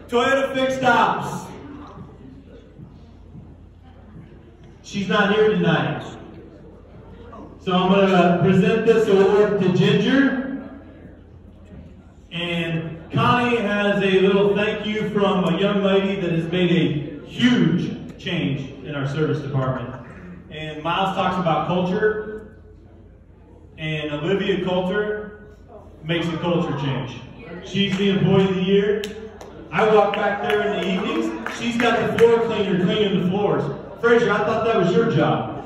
Toyota Fixed Ops. She's not here tonight. So I'm going to present this award to Ginger. And Connie has a little thank you from a young lady that has made a huge change in our service department. And Miles talks about culture. And Olivia Coulter makes a culture change. She's the Employee of the Year. I walk back there in the evenings. She's got the floor cleaner cleaning the floors. Fraser, I thought that was your job.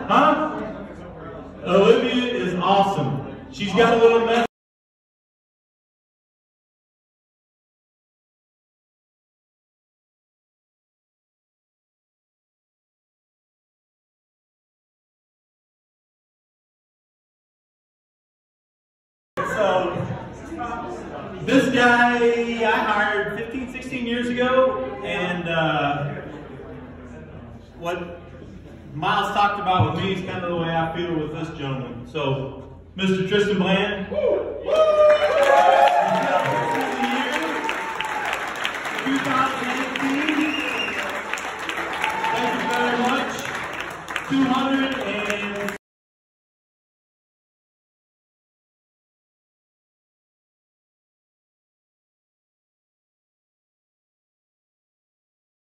Huh? Olivia is awesome. She's got a little mess. So, this guy I hired 15, 16 years ago, and what Miles talked about with me is kind of the way I feel with this gentleman. So, Mr. Tristan Bland. 2018. Thank you very much.